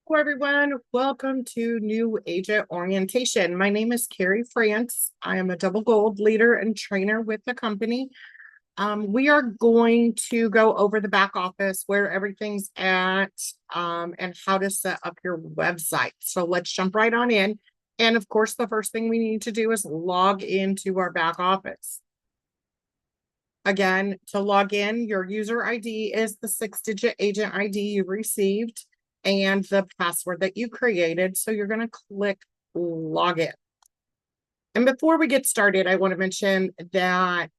Hello, everyone. Welcome to New Agent Orientation. My name is Carrie France. I am a double gold leader and trainer with the company. We are going to go over the back office, where everything's at, and how to set up your website. So let's jump right on in. And of course, the first thing we need to do is log into our back office. Again, to log in, your user ID is the 6-digit agent ID you received and the password that you created. So you're going to click login. And before we get started, I want to mention that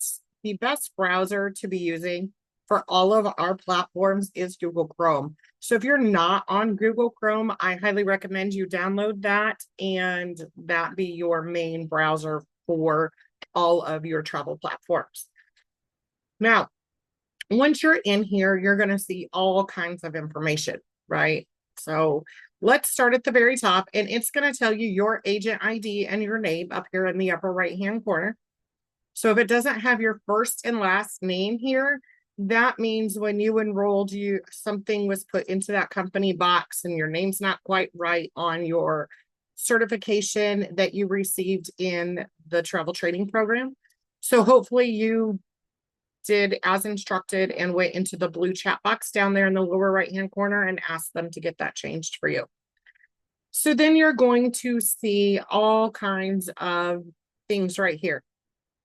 the best browser to be using for all of our platforms is Google Chrome. So if you're not on Google Chrome, I highly recommend you download that and that be your main browser for all of your travel platforms. Now, once you're in here, you're going to see all kinds of information, right? So let's start at the very top, and it's going to tell you your agent ID and your name up here in the upper right-hand corner. So if it doesn't have your first and last name here, that means when you enrolled, something was put into that company box and your name's not quite right on your certification that you received in the travel training program. So hopefully you did as instructed and went into the blue chat box down there in the lower right hand corner and asked them to get that changed for you. So then you're going to see all kinds of things right here.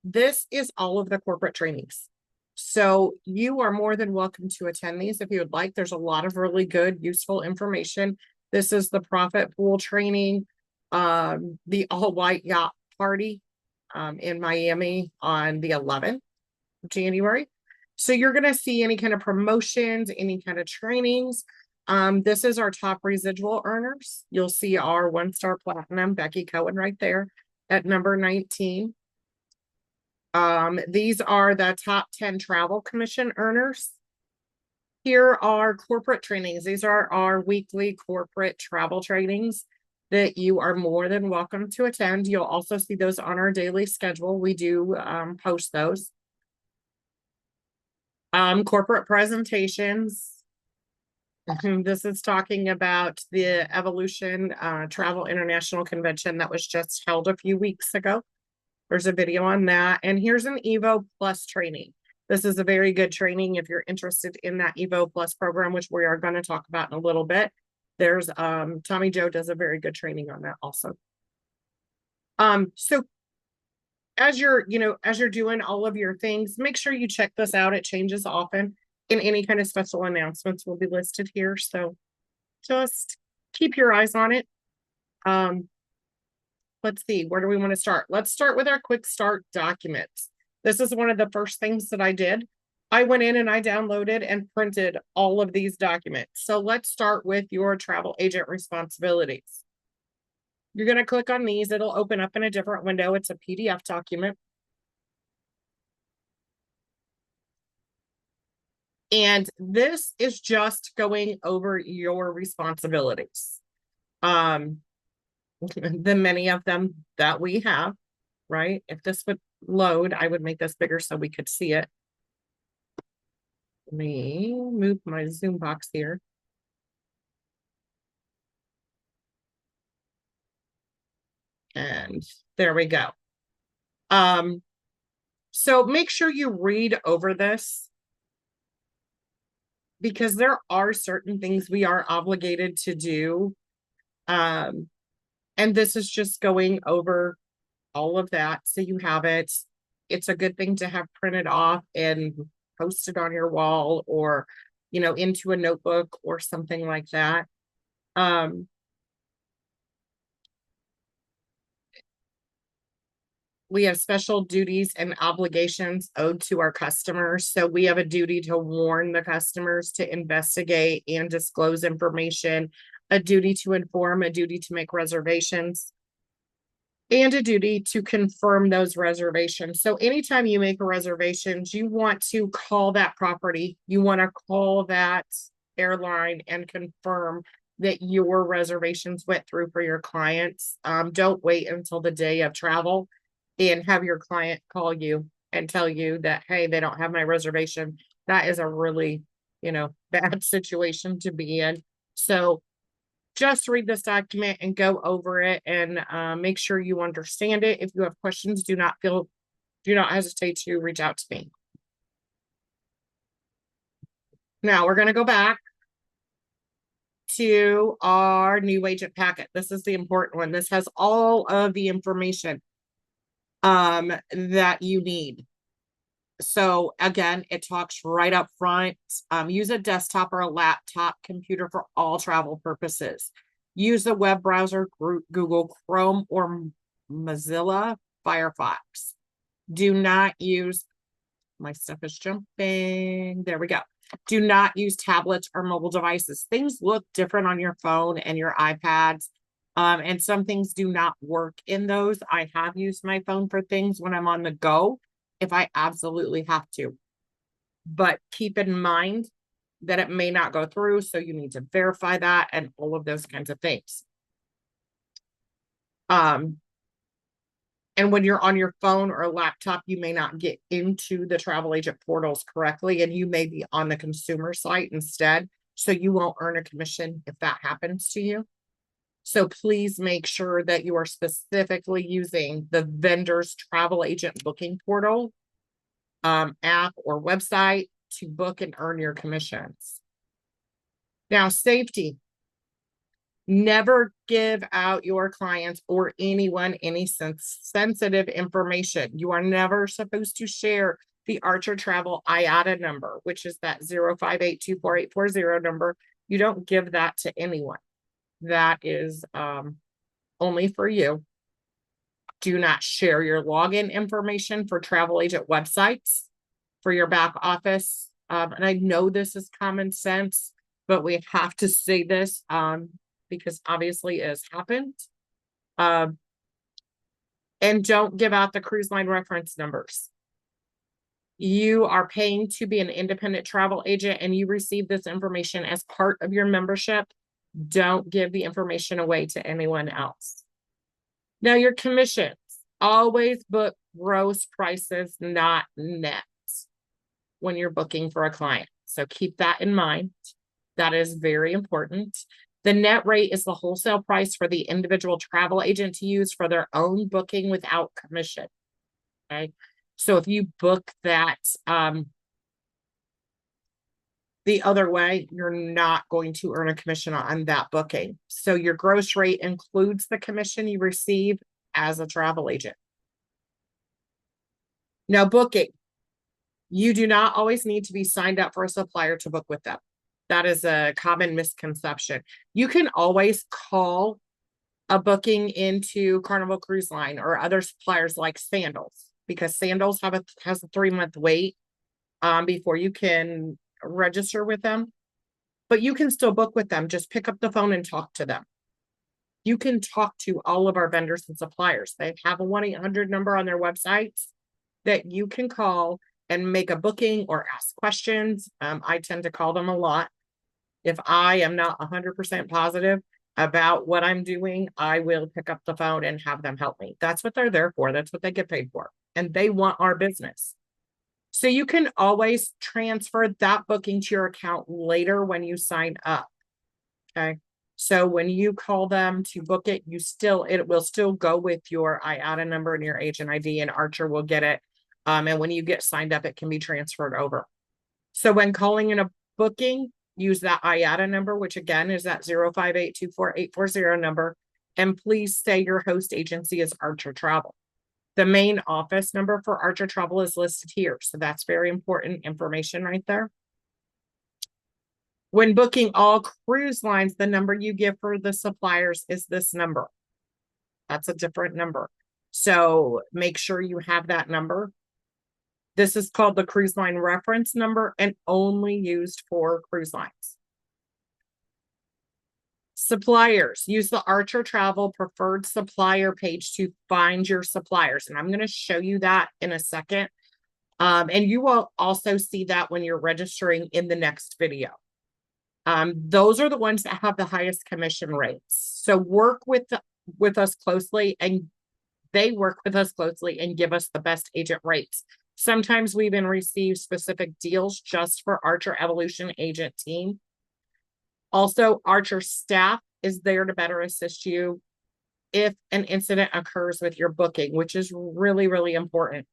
This is all of the corporate trainings. So you are more than welcome to attend these if you would like. There's a lot of really good, useful information. This is the profit pool training, the all white yacht party in Miami on the 11th. January. So you're going to see any kind of promotions, any kind of trainings. This is our top residual earners. You'll see our 1-star platinum, Becky Cohen, right there at number 19. These are the top 10 travel commission earners. Here are corporate trainings. These are our weekly corporate travel trainings that you are more than welcome to attend. You'll also see those on our daily schedule. We do post those. Corporate presentations. This is talking about the Evolution Travel International Convention that was just held a few weeks ago. There's a video on that. And here's an Evo Plus training. This is a very good training if you're interested in that Evo Plus program, which we are going to talk about in a little bit. There's Tommy Joe does a very good training on that also. So as you're doing all of your things, make sure you check this out. It changes often, and any kind of special announcements will be listed here. So just keep your eyes on it. Let's see, where do we want to start? Let's start with our quick start documents. This is one of the first things that I did. I went in and I downloaded and printed all of these documents. So let's start with your travel agent responsibilities. You're going to click on these. It'll open up in a different window. It's a PDF document. And this is just going over your responsibilities. The many of them that we have, right? If this would load, I would make this bigger so we could see it. Let me move my Zoom box here. And there we go. So make sure you read over this, because there are certain things we are obligated to do. And this is just going over all of that. So you have it. It's a good thing to have printed off and posted on your wall, or, into a notebook or something like that. We have special duties and obligations owed to our customers. So we have a duty to warn the customers, to investigate and disclose information, a duty to inform, a duty to make reservations, and a duty to confirm those reservations. So anytime you make a reservation, you want to call that property, you want to call that airline and confirm that your reservations went through for your clients. Don't wait until the day of travel and have your client call you and tell you that, hey, they don't have my reservation. That is a really, bad situation to be in. So just read this document and go over it and make sure you understand it. If you have questions, do not hesitate to reach out to me. Now we're going to go back to our new agent packet. This is the important one. This has all of the information that you need. So again, it talks right up front. Use a desktop or a laptop computer for all travel purposes. Use a web browser, Google Chrome or Mozilla Firefox. Do not use, my stuff is jumping. There we go. Do not use tablets or mobile devices. Things look different on your phone and your iPads. And some things do not work in those. I have used my phone for things when I'm on the go, if I absolutely have to. But keep in mind that it may not go through, so you need to verify that and all of those kinds of things. And when you're on your phone or laptop, you may not get into the travel agent portals correctly, and you may be on the consumer site instead, so you won't earn a commission if that happens to you. So please make sure that you are specifically using the vendor's travel agent booking portal app or website to book and earn your commissions. Now, safety. Never give out your clients or anyone any sensitive information. You are never supposed to share the Archer Travel IATA number, which is that 058248440 number. You don't give that to anyone. That is only for you. Do not share your login information for travel agent websites for your back office. And I know this is common sense, but we have to say this because obviously it has happened. And don't give out the cruise line reference numbers. You are paying to be an independent travel agent and you receive this information as part of your membership. Don't give the information away to anyone else. Now, your commissions, always book gross prices, not net, when you're booking for a client. So keep that in mind. That is very important. The net rate is the wholesale price for the individual travel agent to use for their own booking without commission. Okay. So if you book that the other way, you're not going to earn a commission on that booking. So your gross rate includes the commission you receive as a travel agent. Now, booking. You do not always need to be signed up for a supplier to book with them. That is a common misconception. You can always call a booking into Carnival Cruise Line or other suppliers like Sandals, because Sandals has a 3-month wait before you can register with them. But you can still book with them. Just pick up the phone and talk to them. You can talk to all of our vendors and suppliers. They have a 1-800 number on their websites that you can call and make a booking or ask questions. I tend to call them a lot. If I am not 100% positive about what I'm doing, I will pick up the phone and have them help me. That's what they're there for. That's what they get paid for. And they want our business. So you can always transfer that booking to your account later when you sign up. Okay. So when you call them to book it, it will still go with your IATA number and your agent ID, and Archer will get it. And when you get signed up, it can be transferred over. So when calling in a booking, use that IATA number, which again is that 058248440 number. And please say your host agency is Archer Travel. The main office number for Archer Travel is listed here. So that's very important information right there. When booking all cruise lines, the number you give for the suppliers is this number. That's a different number. So make sure you have that number. This is called the cruise line reference number and only used for cruise lines. Suppliers, use the Archer Travel preferred supplier page to find your suppliers. And I'm going to show you that in a second. And you will also see that when you're registering in the next video. Those are the ones that have the highest commission rates. So work with us closely, and they work with us closely and give us the best agent rates. Sometimes we even receive specific deals just for Archer Evolution agent team. Also, Archer staff is there to better assist you if an incident occurs with your booking, which is really, really important.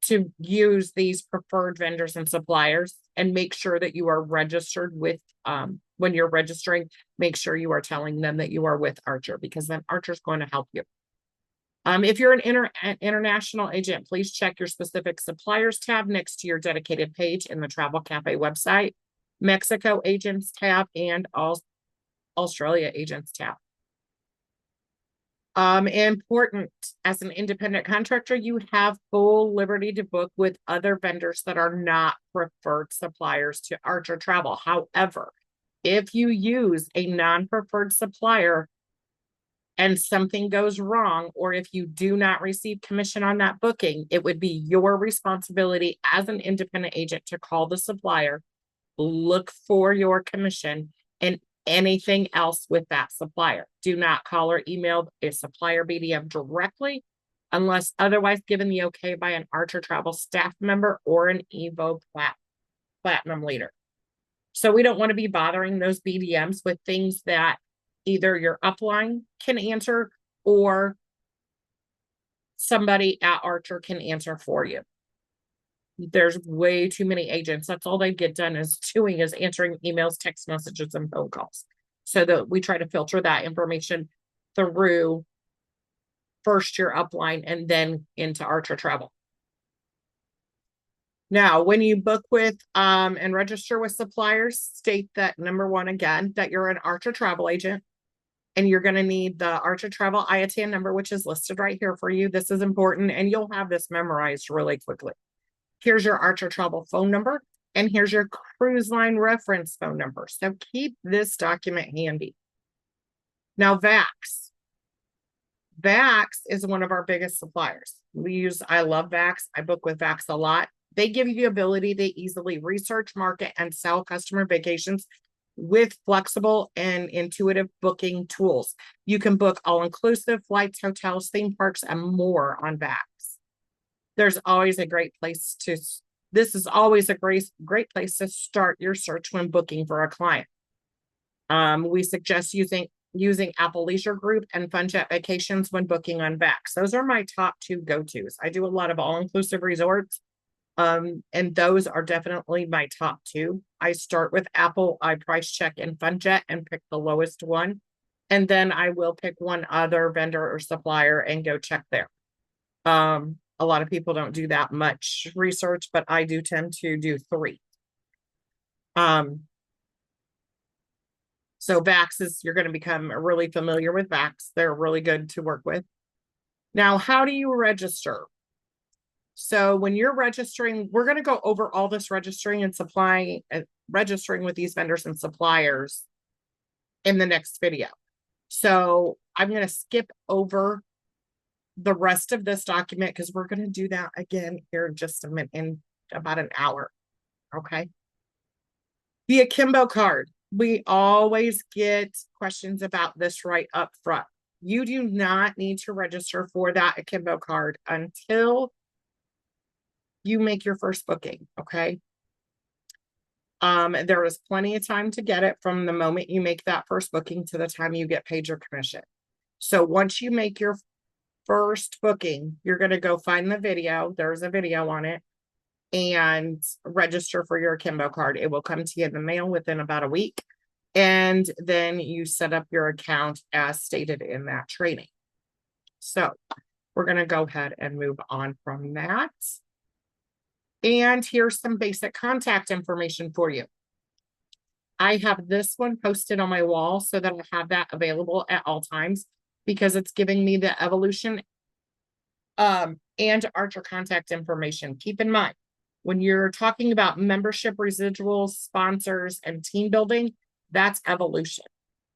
To use these preferred vendors and suppliers and make sure that you are registered with, when you're registering, make sure you are telling them that you are with Archer, because then Archer's going to help you. If you're an international agent, please check your specific suppliers tab next to your dedicated page in the Travel Cafe website, Mexico agents tab, and Australia agents tab. Important, as an independent contractor, you have full liberty to book with other vendors that are not preferred suppliers to Archer Travel. However, if you use a non-preferred supplier and something goes wrong, or if you do not receive commission on that booking, it would be your responsibility as an independent agent to call the supplier, look for your commission, and anything else with that supplier. Do not call or email a supplier BDM directly unless otherwise given the okay by an Archer Travel staff member or an Evo Platinum leader. So we don't want to be bothering those BDMs with things that either your upline can answer or somebody at Archer can answer for you. There's way too many agents. That's all they get done is answering emails, text messages, and phone calls. So that we try to filter that information through first your upline and then into Archer Travel. Now, when you book with and register with suppliers, state that, number one, again, that you're an Archer Travel agent, and you're going to need the Archer Travel IATN number, which is listed right here for you. This is important, and you'll have this memorized really quickly. Here's your Archer Travel phone number, and here's your cruise line reference phone number. So keep this document handy. Now, VAX. VAX is one of our biggest suppliers. I love VAX. I book with VAX a lot. They give you the ability to easily research, market, and sell customer vacations with flexible and intuitive booking tools. You can book all-inclusive flights, hotels, theme parks, and more on VAX. This is always a great place to start your search when booking for a client. We suggest using Apple Leisure Group and FunJet Vacations when booking on VAX. Those are my top two go-tos. I do a lot of all-inclusive resorts, and those are definitely my top two. I start with Apple, I price check in FunJet and pick the lowest one, and then I will pick one other vendor or supplier and go check there. A lot of people don't do that much research, but I do tend to do three. So VAX you're going to become really familiar with VAX. They're really good to work with. Now, how do you register? So when you're registering, we're going to go over all this registering with these vendors and suppliers in the next video. So I'm going to skip over the rest of this document because we're going to do that again here in just a minute, in about an hour. Okay. The Akimbo card. We always get questions about this right up front. You do not need to register for that Akimbo card until you make your first booking. Okay. There is plenty of time to get it from the moment you make that first booking to the time you get paid your commission. So once you make your first booking, you're going to go find the video. There's a video on it, and register for your Akimbo card. It will come to you in the mail within about a week. And then you set up your account as stated in that training. So we're going to go ahead and move on from that. And here's some basic contact information for you. I have this one posted on my wall so that I have that available at all times, because it's giving me the Evolution and Archer contact information. Keep in mind, when you're talking about membership residuals, sponsors, and team building, that's Evolution.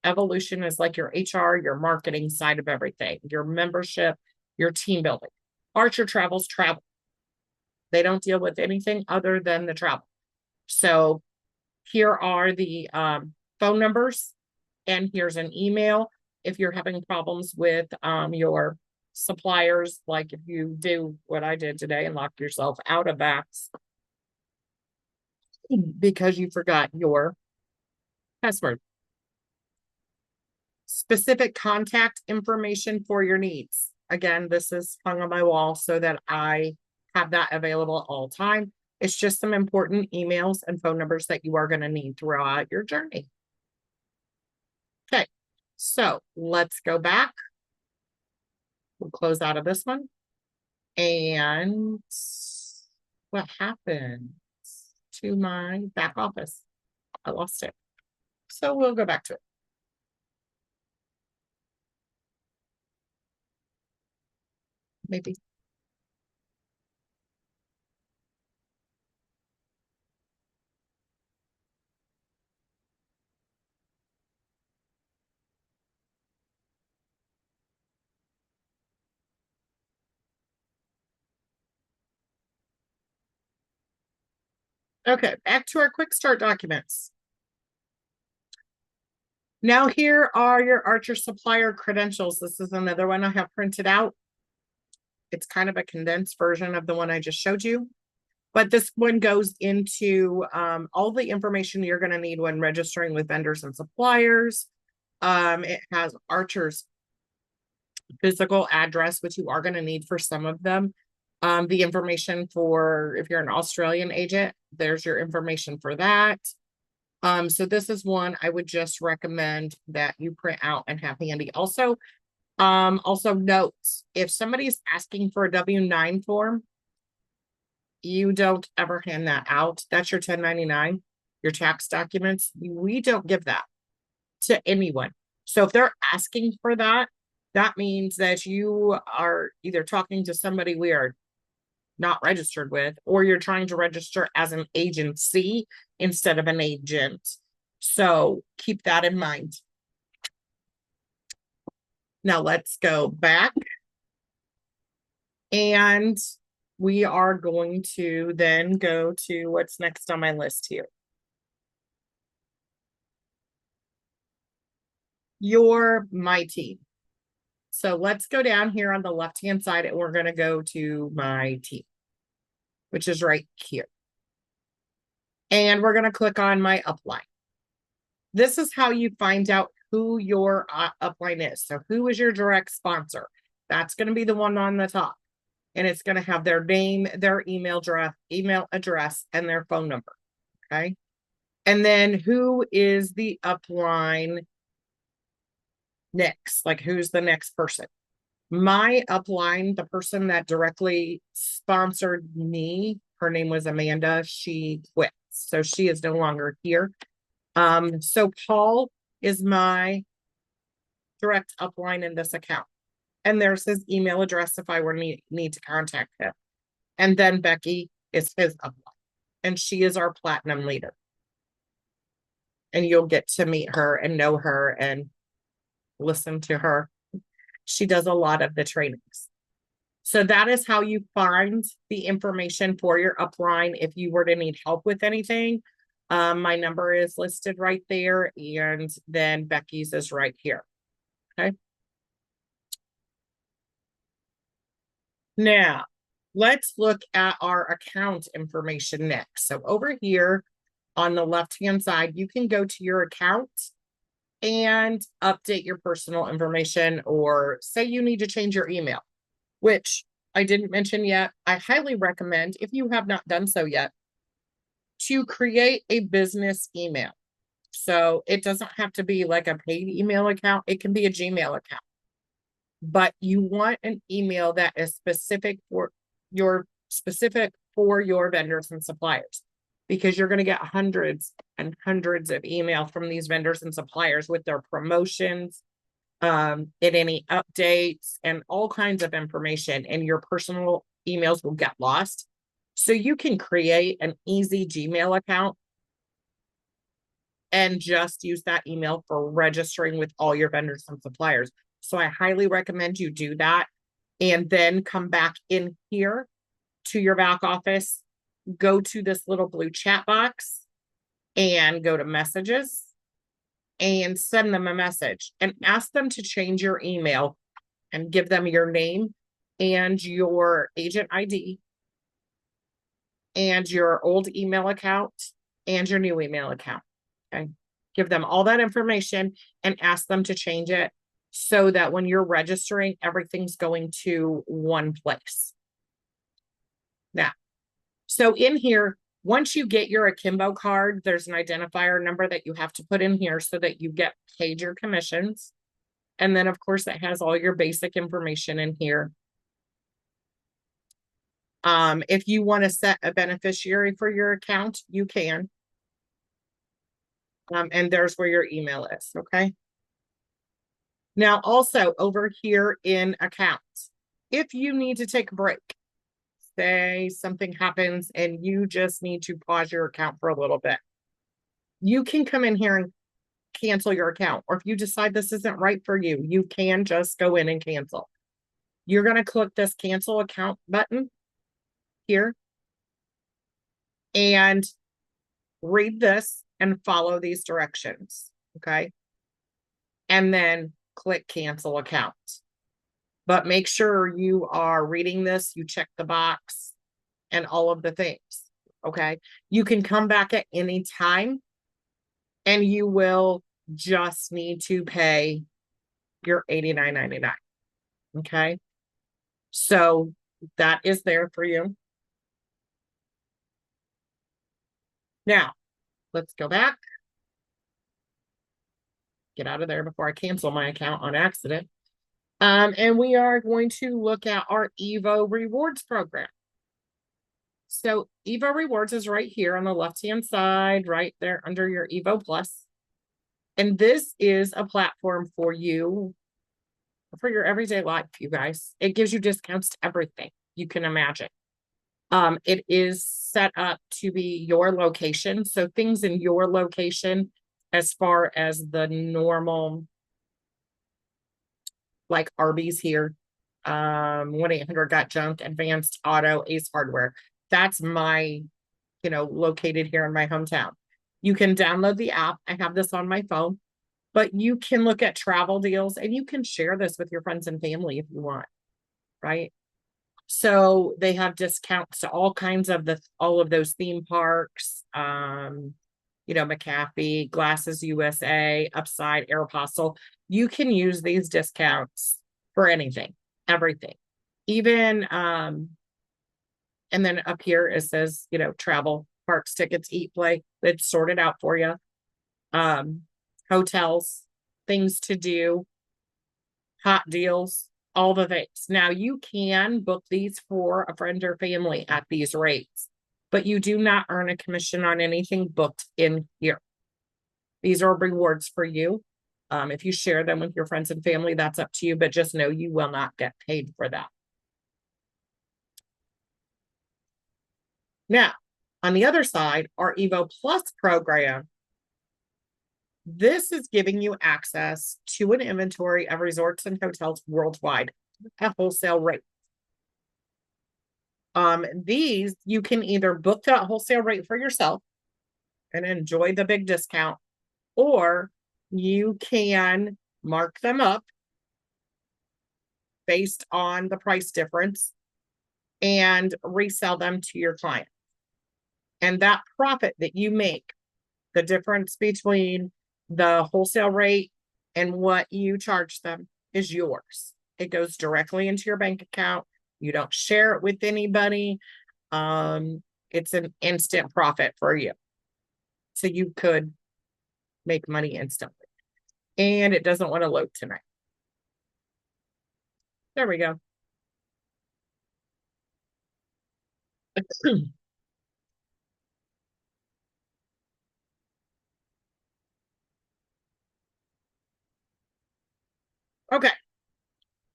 Evolution is like your HR, your marketing side of everything, your membership, your team building. Archer Travel's travel. They don't deal with anything other than the travel. So here are the phone numbers, and here's an email. If you're having problems with your suppliers, like if you do what I did today and lock yourself out of VAX because you forgot your password. Specific contact information for your needs. Again, this is hung on my wall so that I have that available all the time. It's just some important emails and phone numbers that you are going to need throughout your journey. Okay, so let's go back. We'll close out of this one. And what happened to my back office? I lost it. So we'll go back to it. Maybe. Okay, back to our quick start documents. Now here are your Archer supplier credentials. This is another one I have printed out. It's kind of a condensed version of the one I just showed you. But this one goes into all the information you're going to need when registering with vendors and suppliers. It has Archer's physical address, which you are going to need for some of them. The information for if you're an Australian agent, there's your information for that. So this is one I would just recommend that you print out and have handy. Also notes, if somebody's asking for a W-9 form, you don't ever hand that out. That's your 1099, your tax documents. We don't give that to anyone. So if they're asking for that, that means that you are either talking to somebody we are not registered with, or you're trying to register as an agency instead of an agent. So keep that in mind. Now let's go back. And we are going to then go to what's next on my list here. Your My Team. So let's go down here on the left-hand side and we're going to go to My Team, which is right here. And we're going to click on My Upline. This is how you find out who your upline is. So who is your direct sponsor? That's going to be the one on the top. And it's going to have their name, their email address, and their phone number. Okay. And then who is the upline next? Like who's the next person? My upline, the person that directly sponsored me, her name was Amanda. She quit. So she is no longer here. So Paul is my direct upline in this account. And there's his email address if I were need to contact him. And then Becky is his upline. And she is our platinum leader. And you'll get to meet her and know her and listen to her. She does a lot of the trainings. So that is how you find the information for your upline. If you were to need help with anything, my number is listed right there. And then Becky's is right here. Okay. Now, let's look at our account information next. So over here on the left-hand side, you can go to your account and update your personal information, or say you need to change your email, which I didn't mention yet. I highly recommend, if you have not done so yet, to create a business email. So it doesn't have to be like a paid email account. It can be a Gmail account. But you want an email that is specific for your vendors and suppliers, because you're going to get hundreds and hundreds of email from these vendors and suppliers with their promotions, and any updates and all kinds of information, and your personal emails will get lost. So you can create an easy Gmail account and just use that email for registering with all your vendors and suppliers. So I highly recommend you do that, and then come back in here to your back office, go to this little blue chat box and go to messages and send them a message and ask them to change your email and give them your name and your agent ID and your old email account and your new email account. Okay. Give them all that information and ask them to change it so that when you're registering, everything's going to one place. Now, so in here, once you get your Akimbo card, there's an identifier number that you have to put in here so that you get paid your commissions. And then, of course, it has all your basic information in here. If you want to set a beneficiary for your account, you can. And there's where your email is, okay? Now, also over here in accounts, if you need to take a break, say something happens and you just need to pause your account for a little bit, you can come in here and cancel your account. Or if you decide this isn't right for you, you can just go in and cancel. You're going to click this cancel account button here and read this and follow these directions, okay? And then click cancel account. But make sure you are reading this, you check the box and all of the things, okay? You can come back at any time and you will just need to pay your $89.99, okay? So that is there for you. Now, let's go back. Get out of there before I cancel my account on accident. And we are going to look at our Evo Rewards program. So Evo Rewards is right here on the left-hand side, right there under your Evo Plus. And this is a platform for you, for your everyday life, you guys. It gives you discounts to everything you can imagine. It is set up to be your location. So things in your location, as far as the normal, like Arby's here, 1-800-GOT-JUNK, Advanced Auto, Ace Hardware. That's my, located here in my hometown. You can download the app. I have this on my phone, but you can look at travel deals and you can share this with your friends and family if you want, right? So they have discounts to all kinds of all of those theme parks, McAfee, Glasses USA, Upside, Aeropostale. You can use these discounts for anything, everything. Even, and then up here it says, travel, parks, tickets, eat, play. It's sorted out for you. Hotels, things to do, hot deals, all the things. Now you can book these for a friend or family at these rates, but you do not earn a commission on anything booked in here. These are rewards for you. If you share them with your friends and family, that's up to you, but just know you will not get paid for that. Now, on the other side, our Evo Plus program, this is giving you access to an inventory of resorts and hotels worldwide at wholesale rate. These you can either book that wholesale rate for yourself and enjoy the big discount, or you can mark them up based on the price difference and resell them to your client. And that profit that you make, the difference between the wholesale rate and what you charge them, is yours. It goes directly into your bank account. You don't share it with anybody. It's an instant profit for you. So you could make money instantly. And it doesn't want to load tonight. There we go. Okay.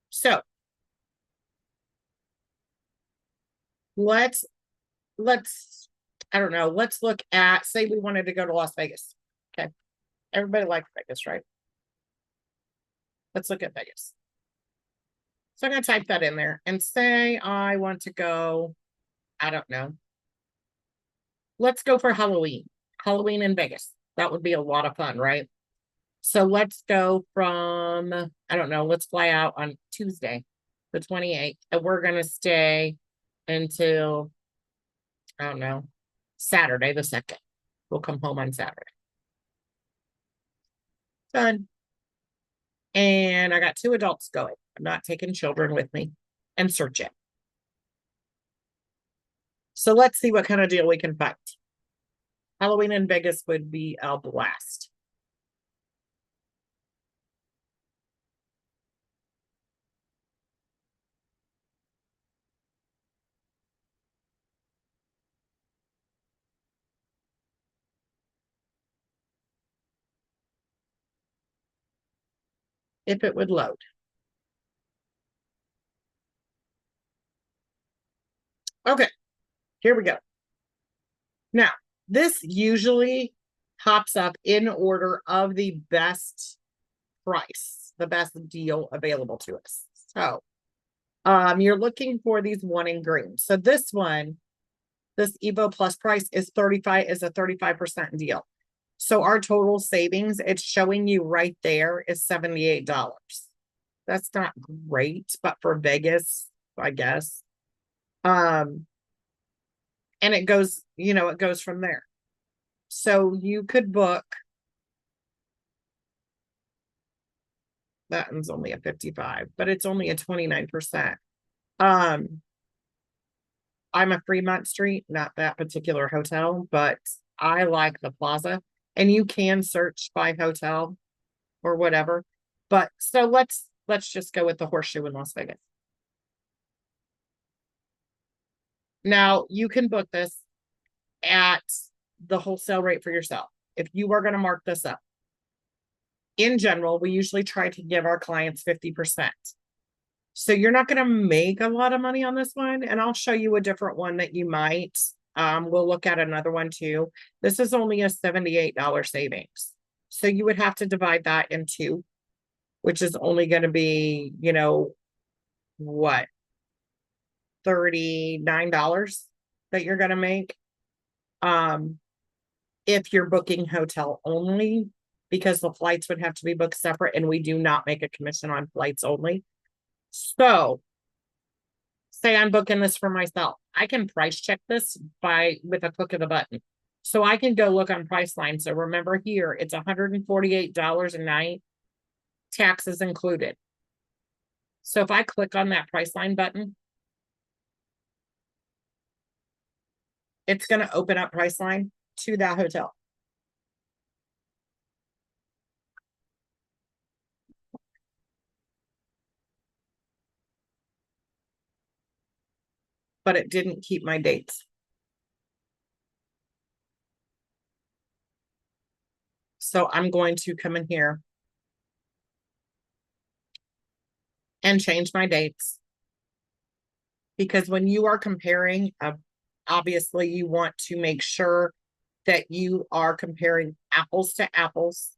So let's I don't know, let's look at, say we wanted to go to Las Vegas. Okay. Everybody likes Vegas, right? Let's look at Vegas. So I'm going to type that in there and say I want to go, I don't know. Let's go for Halloween. Halloween in Vegas. That would be a lot of fun, right? So let's go from, I don't know, let's fly out on Tuesday, the 28th, and we're going to stay until, I don't know, Saturday the 2nd. We'll come home on Saturday. Done. And I got 2 adults going. I'm not taking children with me. And search it. So let's see what kind of deal we can find. Halloween in Vegas would be a blast. If it would load. Okay, here we go. Now, this usually pops up in order of the best price, the best deal available to us. So, you're looking for these 1 in green. So this one, this Evo Plus price is a 35% deal. So our total savings, it's showing you right there, is $78. That's not great, but for Vegas, I guess. And it goes, it goes from there. So you could book. That one's only a 55, but it's only a 29%. I'm a Fremont Street, not that particular hotel, but I like the Plaza, and you can search by hotel or whatever. But so let's just go with the Horseshoe in Las Vegas. Now you can book this at the wholesale rate for yourself. If you are going to mark this up, in general, we usually try to give our clients 50%. So you're not going to make a lot of money on this one. And I'll show you a different one that you might. We'll look at another one too. This is only a $78 savings. So you would have to divide that in 2, which is only going to be, what? $39 that you're going to make. If you're booking hotel only, because the flights would have to be booked separate, and we do not make a commission on flights only. So say I'm booking this for myself. I can price check this with a click of the button. So I can go look on Priceline. So remember here, it's $148 a night, taxes included. So if I click on that Priceline button, it's going to open up Priceline to that hotel. But it didn't keep my dates. So I'm going to come in here and change my dates. Because when you are comparing, obviously you want to make sure that you are comparing apples to apples.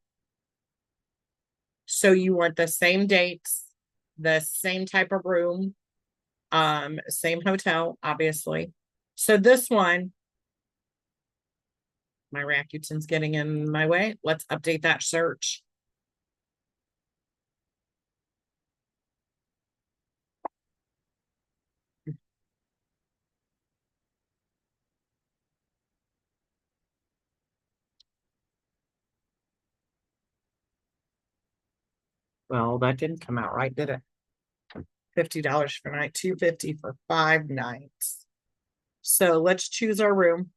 So you want the same dates, the same type of room, same hotel, obviously. So this one, my Rakuten's getting in my way. Let's update that search. Well, that didn't come out right, did it? $50 for night, $250 for 5 nights. So let's choose our room.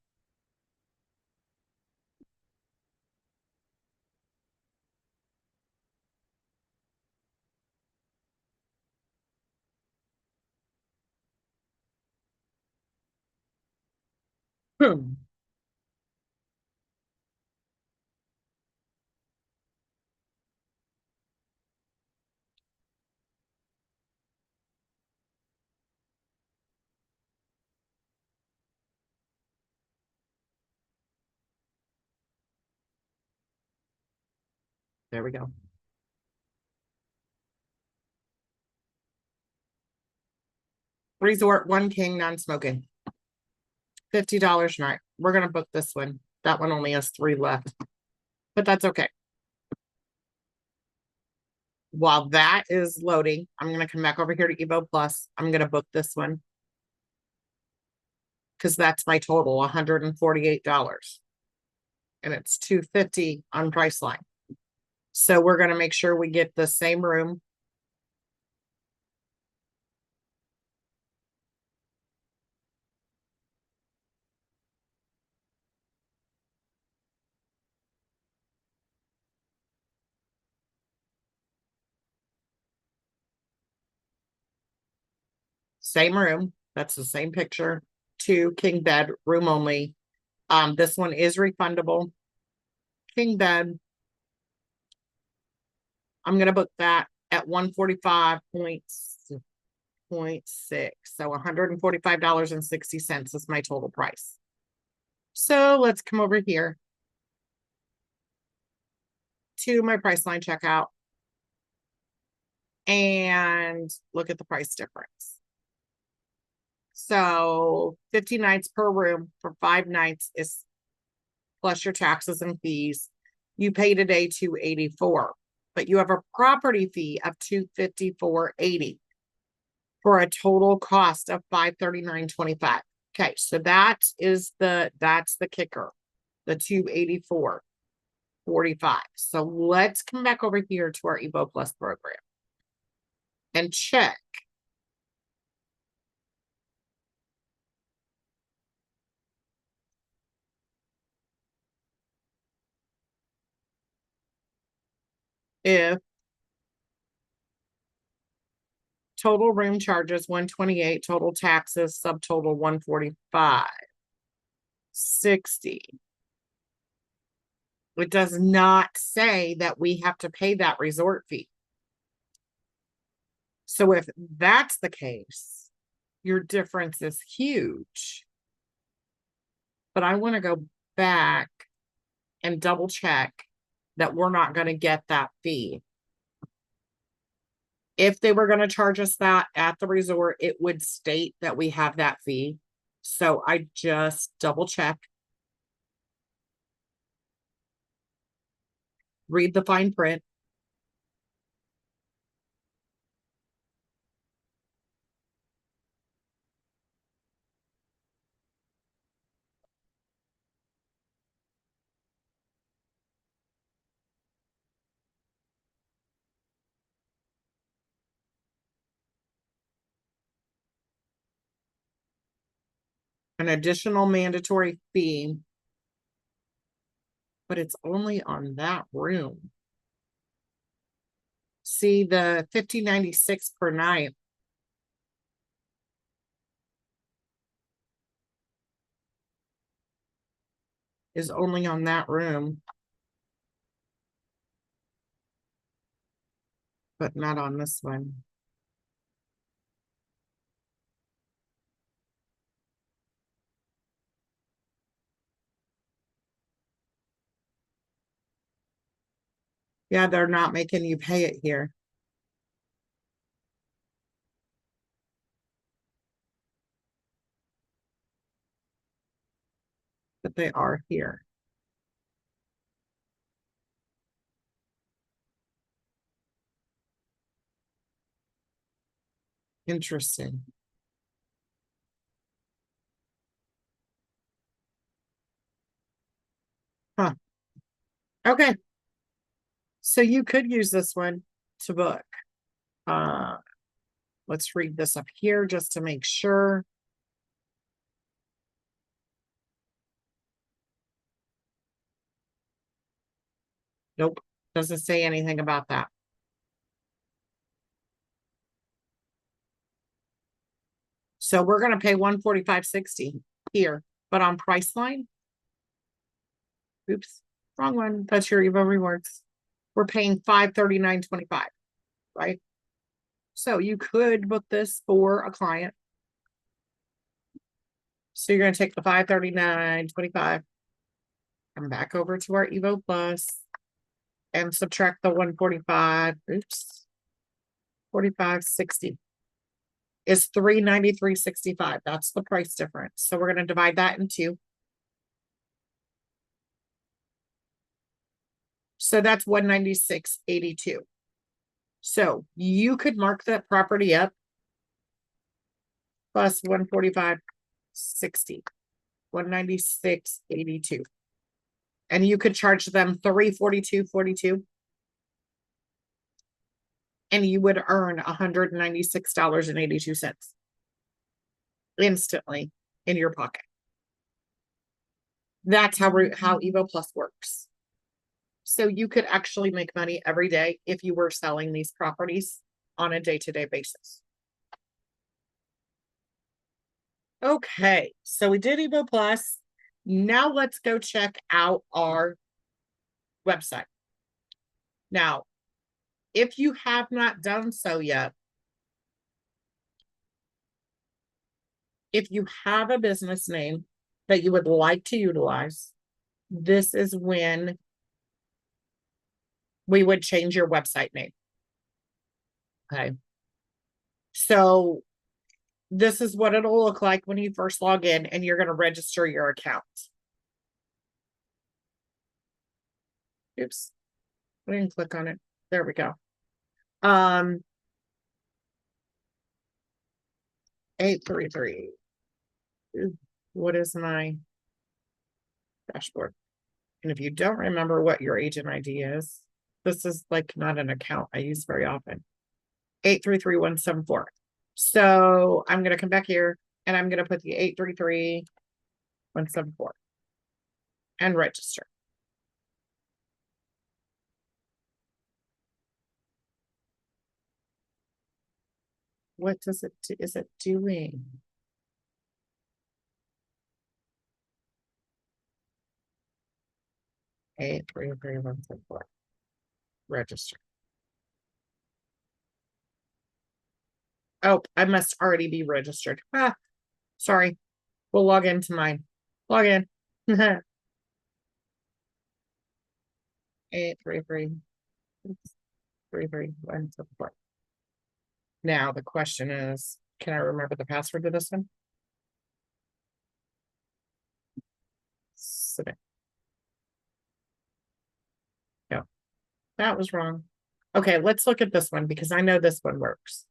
There we go. Resort 1 king non-smoking. $50 a night. We're gonna book this one. That one only has 3 left, but that's okay. While that is loading, I'm gonna come back over here to Evo Plus. I'm gonna book this one because that's my total, $148, and it's $250 on Priceline. So we're gonna make sure we get the same room. Same room. That's the same picture. 2 king bed, room only. This one is refundable. King bed. I'm gonna book that at 145.6. So $145.60 is my total price. So let's come over here to my Priceline checkout and look at the price difference. So 50 nights per room for 5 nights is plus your taxes and fees. You pay today $284, but you have a property fee of $254.80 for a total cost of $539.25. Okay, so that's the kicker, the $284.45. So let's come back over here to our Evo Plus program and check if total room charges 128, total taxes subtotal 145.60. It does not say that we have to pay that resort fee. So if that's the case, your difference is huge. But I want to go back and double check that we're not going to get that fee. If they were going to charge us that at the resort, it would state that we have that fee. So I just double check. Read the fine print. An additional mandatory fee, but it's only on that room. See, the $50.96 per night is only on that room, but not on this one. Yeah, they're not making you pay it here. But they are here. Interesting. Huh. Okay. So you could use this one to book. Let's read this up here just to make sure. Nope. Doesn't say anything about that. So we're going to pay $145.60 here, but on Priceline, oops, wrong one. That's your Evo Rewards. We're paying $539.25, right? So you could book this for a client. So you're going to take the $539.25, come back over to our Evo Plus, and subtract the 145. Oops, 45.60 is $393.65. That's the price difference. So we're going to divide that in 2. So that's $196.82. So you could mark that property up plus $145.60, $196.82. And you could charge them $342.42 and you would earn $196.82 instantly in your pocket. That's how Evo Plus works. So you could actually make money every day if you were selling these properties on a day-to-day basis. Okay, so we did Evo Plus. Now let's go check out our website. Now, if you have not done so yet, if you have a business name that you would like to utilize, this is when we would change your website name. Okay. So this is what it'll look like when you first log in and you're going to register your account. Oops. I didn't click on it. There we go. 833. What is my dashboard? And if you don't remember what your agent ID is, this is like not an account I use very often. 833174. So I'm going to come back here and I'm going to put the 833174 and register. What does it do? Is it doing? Eight, three, three, one, seven, four. Register. Oh, I must already be registered. Ah, sorry. We'll log into mine. Log in. 833 Now the question is, can I remember the password to this one? Submit. No, that was wrong. Okay, let's look at this one because I know this one works.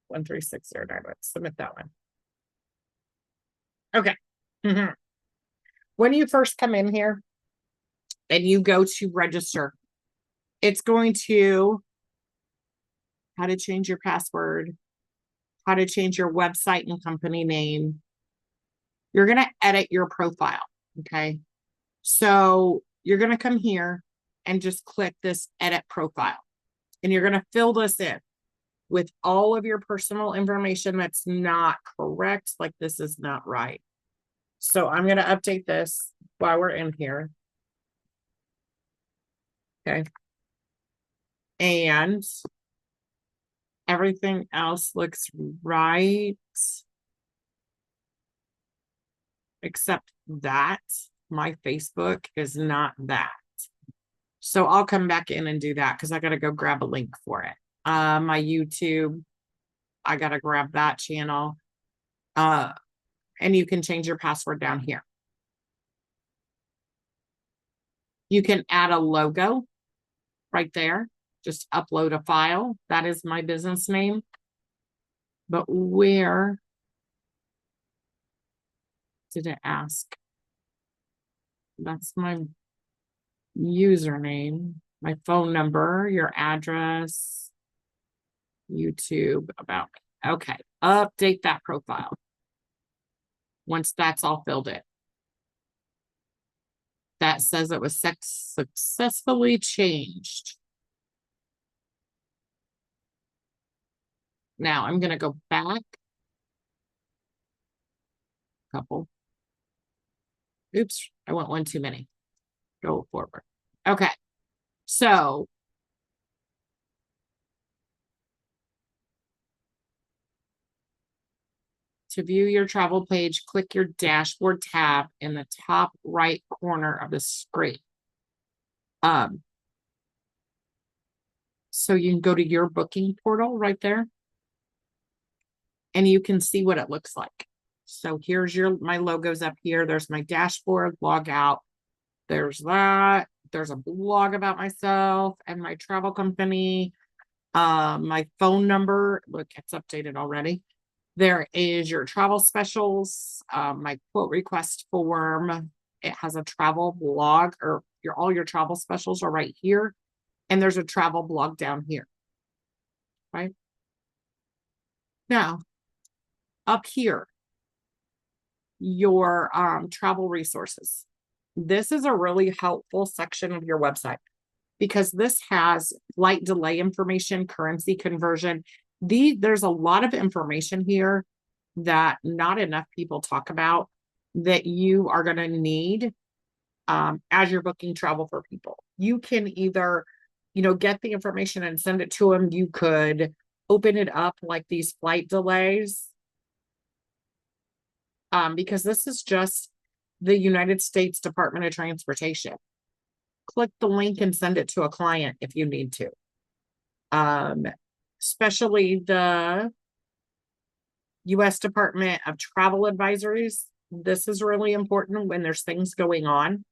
13609. Let's submit that one. Okay. When you first come in here and you go to register, it's going to how to change your password, how to change your website and company name. You're going to edit your profile. Okay. So you're going to come here and just click this edit profile. And you're going to fill this in with all of your personal information that's not correct. Like this is not right. So I'm going to update this while we're in here. Okay. And everything else looks right. Except that my Facebook is not that. So I'll come back in and do that because I got to go grab a link for it. My YouTube, I got to grab that channel. And you can change your password down here. You can add a logo right there. Just upload a file. That is my business name. But where did it ask? That's my username, my phone number, your address, YouTube, about me. Okay, update that profile. Once that's all filled in. That says it was successfully changed. Now I'm going to go back. Couple. Oops, I went one too many. Go forward. Okay. So to view your travel page, click your dashboard tab in the top right corner of the screen. So you can go to your booking portal right there. And you can see what it looks like. So here's my logos up here. There's my dashboard, log out. There's that. There's a blog about myself and my travel company. My phone number, look, it's updated already. There is your travel specials, my quote request form. It has a travel blog, or all your travel specials are right here. And there's a travel blog down here, right? Now, up here, your travel resources. This is a really helpful section of your website because this has flight delay information, currency conversion. There's a lot of information here that not enough people talk about that you are going to need as you're booking travel for people. You can either, get the information and send it to them. You could open it up like these flight delays, because this is just the United States Department of Transportation. Click the link and send it to a client if you need to. Especially the U.S. Department of Travel advisories. This is really important when there's things going on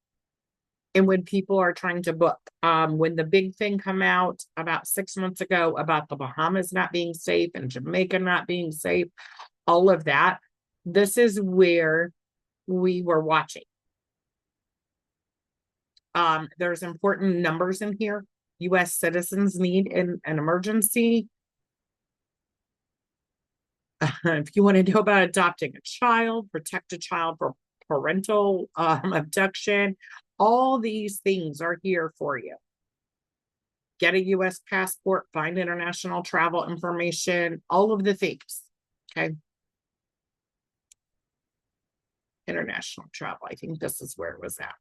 and when people are trying to book. When the big thing come out about 6 months ago about the Bahamas not being safe and Jamaica not being safe, all of that, this is where we were watching. There's important numbers in here. U.S. citizens need an emergency. If you want to know about adopting a child, protect a child from parental abduction, all these things are here for you. Get a U.S. passport, find international travel information, all of the things. Okay. International travel. I think this is where it was at.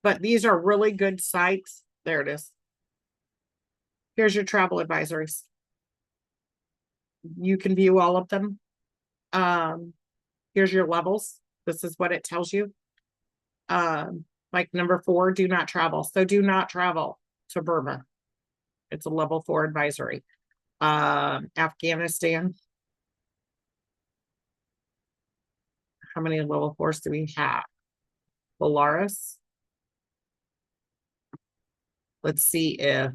But these are really good sites. There it is. Here's your travel advisories. You can view all of them. Here's your levels. This is what it tells you. Like number 4, do not travel. So do not travel to Burma. It's a level 4 advisory. Afghanistan. How many level 4s do we have? Belarus. Let's see if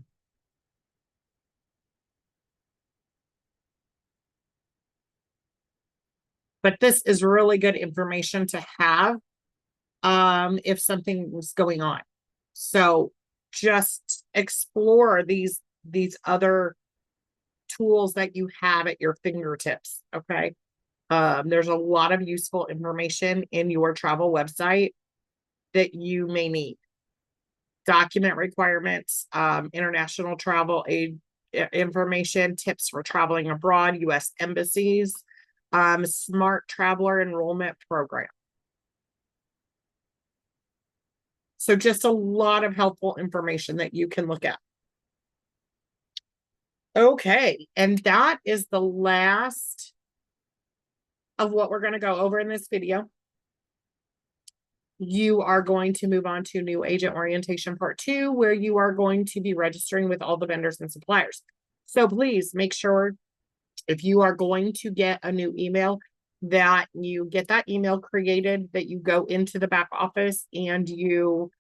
but this is really good information to have if something was going on. So just explore these other tools that you have at your fingertips. Okay. There's a lot of useful information in your travel website that you may need. Document requirements, international travel aid information, tips for traveling abroad, U.S. embassies, smart traveler enrollment program. So just a lot of helpful information that you can look at. Okay, and that is the last of what we're going to go over in this video. You are going to move on to new agent orientation part 2, where you are going to be registering with all the vendors and suppliers. So please make sure if you are going to get a new email that you get that email created, that you go into the back office and you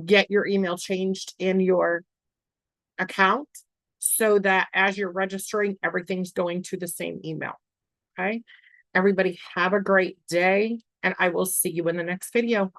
get your email changed in your account so that as you're registering, everything's going to the same email. Okay. Everybody have a great day, and I will see you in the next video.